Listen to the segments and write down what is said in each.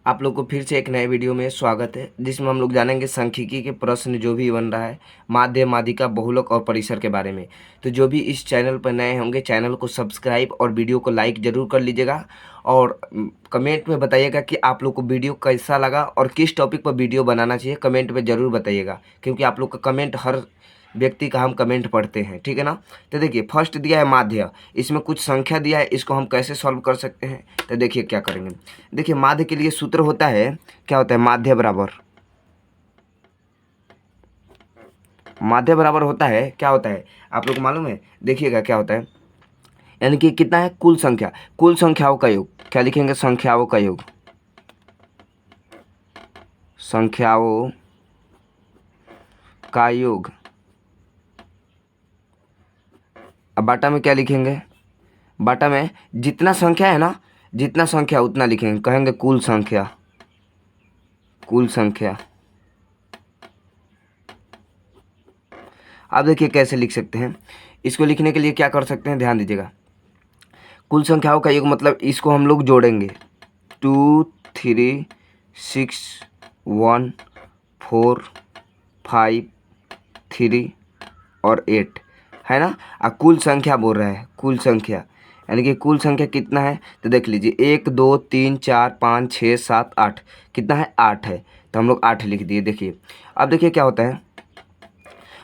आप लोग को फिर से एक नए वीडियो में स्वागत है, जिसमें हम लोग जानेंगे सांख्यिकी के प्रश्न जो भी बन रहा है माध्य, माध्यिका, बहुलक और परिसर के बारे में। तो जो भी इस चैनल पर नए होंगे चैनल को सब्सक्राइब और वीडियो को लाइक ज़रूर कर लीजिएगा और कमेंट में बताइएगा कि आप लोग को वीडियो कैसा लगा और किस टॉपिक पर वीडियो बनाना चाहिए। कमेंट में ज़रूर बताइएगा, क्योंकि आप लोग का कमेंट हर व्यक्ति का हम कमेंट पढ़ते हैं, ठीक है ना। तो देखिए फर्स्ट दिया है माध्य, इसमें कुछ संख्या दिया है, इसको हम कैसे सॉल्व कर सकते हैं। तो देखिए क्या करेंगे। देखिए माध्य के लिए सूत्र होता है, क्या होता है, माध्य बराबर होता है, क्या होता है आप लोग को मालूम है। देखिएगा क्या होता है, यानी कि कितना है, कुल संख्या, कुल संख्याओं का योग। क्या लिखेंगे, संख्याओं का योग, संख्याओं का योग। अब बाटा में क्या लिखेंगे, बाटा में जितना संख्या है ना, जितना संख्या उतना लिखेंगे, कहेंगे कुल संख्या, कुल संख्या। अब देखिए कैसे लिख सकते हैं। इसको लिखने के लिए क्या कर सकते हैं, ध्यान दीजिएगा। कुल संख्याओं का योग मतलब इसको हम लोग जोड़ेंगे, 2 3 6 1 4 5 3 और 8 है ना। कुल संख्या बोल रहा है, कुल संख्या, यानी कि कुल संख्या कितना है। तो देख लीजिए 1 2 3 4 5 6 7 8, कितना है, 8 है। तो हम लोग 8 लिख दिए। देखिए अब देखिए क्या होता है,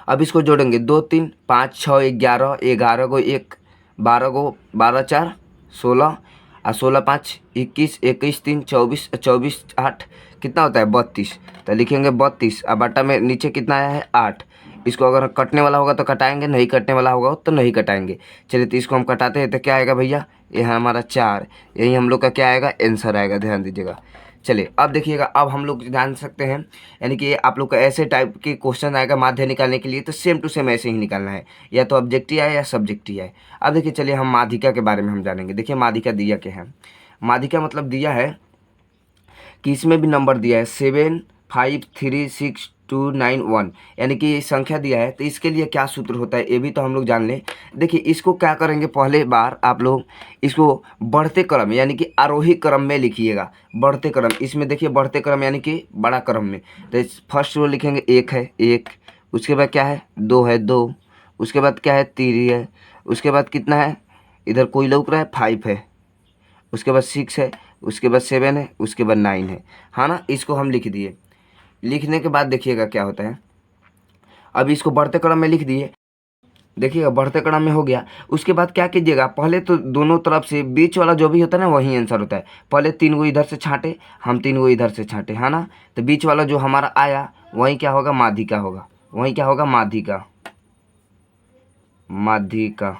अब इसको जोड़ेंगे, 2 3 5 6 11, 11 को 1, 12 को 12 4 16 और 16 5 21, 21 3 24, 24 8 कितना होता है, 32। तो लिखेंगे 32। अब बटा में नीचे कितना आया है, 8। इसको अगर कटने वाला होगा तो कटाएंगे, नहीं कटने वाला होगा तो नहीं कटाएंगे। चलिए तो इसको हम कटाते हैं, तो क्या आएगा भैया, यहाँ हमारा 4, यही हम लोग का क्या आएगा, आंसर आएगा। ध्यान दीजिएगा। चलिए अब देखिएगा, अब हम लोग जान सकते हैं, यानी कि आप लोग का ऐसे टाइप के क्वेश्चन आएगा माध्य निकालने के लिए, तो सेम टू सेम ऐसे ही निकालना है, या तो ऑब्जेक्टिव आए या सब्जेक्टिव आए। अब देखिए चलिए हम माध्यिका के बारे में हम जानेंगे। देखिए माध्यिका दिया क्या है, माध्यिका मतलब दिया है कि इसमें भी नंबर दिया है 7 5 3 6 2 9 1, यानी कि संख्या दिया है। तो इसके लिए क्या सूत्र होता है ये भी तो हम लोग जान लें। देखिए इसको क्या करेंगे, पहले बार आप लोग इसको बढ़ते क्रम यानी कि आरोही क्रम में लिखिएगा। बढ़ते क्रम, इसमें देखिए बढ़ते क्रम यानी कि बड़ा क्रम में। तो इस फर्स्ट रो लिखेंगे, 1 है 1, उसके बाद क्या है, 2 है 2, उसके बाद क्या है, 3 है, उसके बाद कितना है, इधर कोई लौक रहा है, 5 है, उसके बाद 6 है, उसके बाद 7 है, उसके बाद 9 है, हाँ ना। इसको हम लिख दिए। लिखने के बाद देखिएगा क्या होता है, अब इसको बढ़ते क्रम में लिख दिए। देखिएगा बढ़ते क्रम में हो गया। उसके बाद क्या कीजिएगा, पहले तो दोनों तरफ से बीच वाला जो भी होता है ना वही आंसर होता है। पहले 3 गो इधर से छांटे, हम 3 गो इधर से छांटे, है ना। तो बीच वाला जो हमारा आया वही क्या होगा, माध्यिका होगा, वही क्या होगा, माध्यिका, माध्यिका,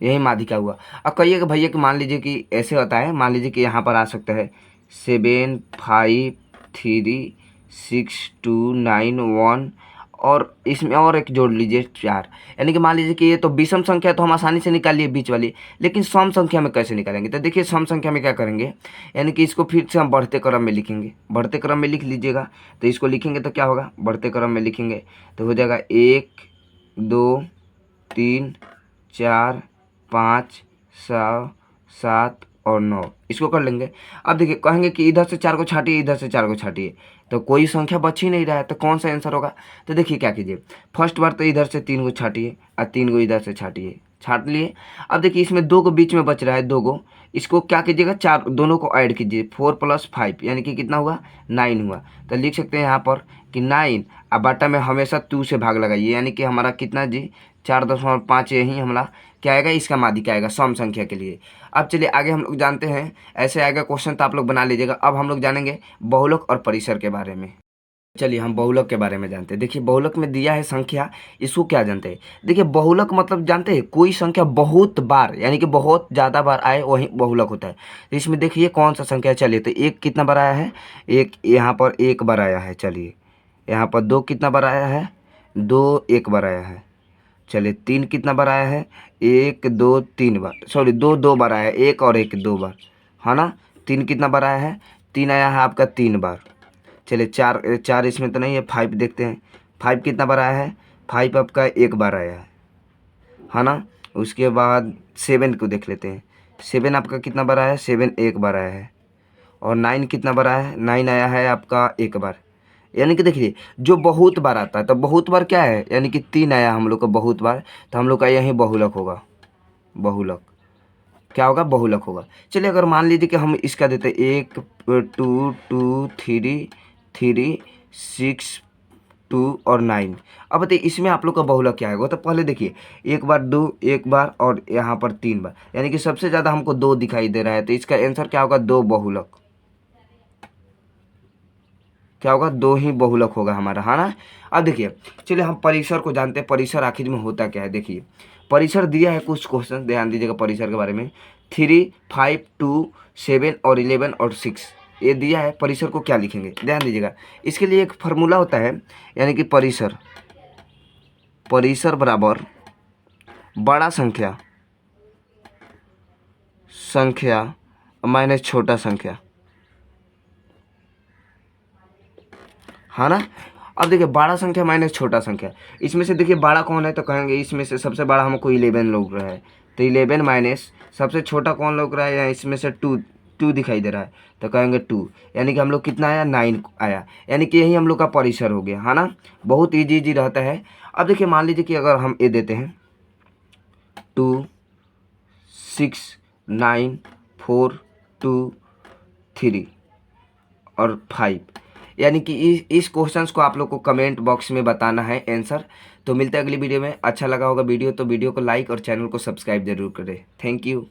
यही माध्यिका हुआ। अब कहिएगा भैया कि मान लीजिए कि ऐसे होता है, मान लीजिए कि यहाँ पर आ सकता है 7 5 3 6 2 9 1, और इसमें और एक जोड़ लीजिए 4, यानी कि मान लीजिए कि ये तो विषम संख्या है, तो हम आसानी से निकाल लिए बीच वाली। लेकिन सम संख्या में कैसे निकालेंगे, तो देखिए सम संख्या में क्या करेंगे, यानी कि इसको फिर से हम बढ़ते क्रम में लिखेंगे। बढ़ते क्रम में लिख लीजिएगा। तो इसको लिखेंगे तो क्या होगा, बढ़ते क्रम में लिखेंगे तो हो जाएगा 1 2 3 4 5 6 7 और 9, इसको कर लेंगे। अब देखिए कहेंगे कि इधर से 4 को छाटिए, इधर से 4 को छाटिए, तो कोई संख्या बच ही नहीं रहा है, तो कौन सा आंसर होगा। तो देखिए क्या कीजिए, फर्स्ट बार तो इधर से 3 को छाटिए और 3 को इधर से छाटिए, छाट लिए। अब देखिए इसमें 2 को बीच में बच रहा है, 2 को, इसको क्या कीजिएगा, 4 दोनों को ऐड कीजिए, 4 + 5 यानी कि कितना हुआ, 9 हुआ। तो लिख सकते हैं यहाँ पर कि 9। अब बाटा में हमेशा 2 से भाग लगाइए, यानी कि हमारा कितना जी, 4.5, यही हमारा क्या आएगा, इसका माध्यिका आएगा सम संख्या के लिए। अब चलिए आगे हम लोग जानते हैं, ऐसे आएगा क्वेश्चन तो आप लोग बना लीजिएगा। अब हम लोग जानेंगे बहुलक और परिसर के बारे में। चलिए हम बहुलक के बारे में जानते हैं। देखिए बहुलक में दिया है संख्या, इसको क्या जानते हैं। देखिए बहुलक मतलब जानते हैं, कोई संख्या बहुत बार यानी कि बहुत ज़्यादा बार आए वही बहुलक होता है। तो इसमें देखिए कौन सा संख्या, चलिए तो 1 कितना बार आया है, एक यहाँ पर 1 बार आया है। चलिए यहाँ पर 2 कितना बार आया है, 2 1 बार आया है। चलिए 3 कितना बार आया है, 1 2 3 बार, सॉरी 2 2 बार आया है, 1 और 1 2 बार, है ना। 3 कितना बार आया है, 3 आया है आपका 3 बार। चलिए 4 इसमें तो नहीं है, 5 देखते हैं, 5 कितना बार आया है, 5 आपका 1 बार आया है ना। उसके बाद 7 को देख लेते हैं, 7 आपका कितना बार आया है, 7 1 बार आया है। और 9 कितना बार आया है, 9 आया है आपका एक बार। यानी कि देखिए जो बहुत बार आता है तो बहुत बार क्या है, यानी कि 3 आया हम लोग का बहुत बार, तो हम लोग का यही बहुलक होगा। बहुलक क्या होगा, बहुलक होगा। चलिए अगर मान लीजिए कि हम इसका देते 1 2 2 3 3 6 2 और 9। अब बताइए इसमें आप लोग का बहुलक क्या आएगा। तो पहले देखिए एक बार 2 एक बार और यहाँ पर 3 बार, यानी कि सबसे ज़्यादा हमको 2 दिखाई दे रहा है, तो इसका आंसर क्या होगा, 2 बहुलक। क्या होगा, 2 ही बहुलक होगा हमारा, है ना। अब देखिए चलिए हम परिसर को जानते हैं, परिसर आखिर में होता क्या है। देखिए परिसर दिया है कुछ क्वेश्चन, ध्यान दीजिएगा परिसर के बारे में। 3 5 2 7 और 11 और 6 ये दिया है। परिसर को क्या लिखेंगे, ध्यान दीजिएगा। इसके लिए एक फार्मूला होता है, यानी कि परिसर बराबर बड़ा संख्या माइनस छोटा संख्या, है ना। अब देखिए बड़ा संख्या माइनस छोटा संख्या, इसमें से देखिए बड़ा कौन है, तो कहेंगे इसमें से सबसे बड़ा हमको 11 लग रहा है, तो 11 माइनस सबसे छोटा कौन लग रहा है, या इसमें से 2 दिखाई दे रहा है, तो कहेंगे 2। यानी कि हम लोग कितना आया, 9 आया। यानी कि यही हम लोग का परिसर हो गया, है ना। बहुत ईजी रहता है। अब देखिए मान लीजिए कि अगर हम ये देते हैं 2 6 9 4 2 3 और 5, यानी कि इस क्वेश्चंस को आप लोग को कमेंट बॉक्स में बताना है आंसर। तो मिलते हैं अगली वीडियो में। अच्छा लगा होगा वीडियो तो वीडियो को लाइक और चैनल को सब्सक्राइब जरूर करें। Thank you.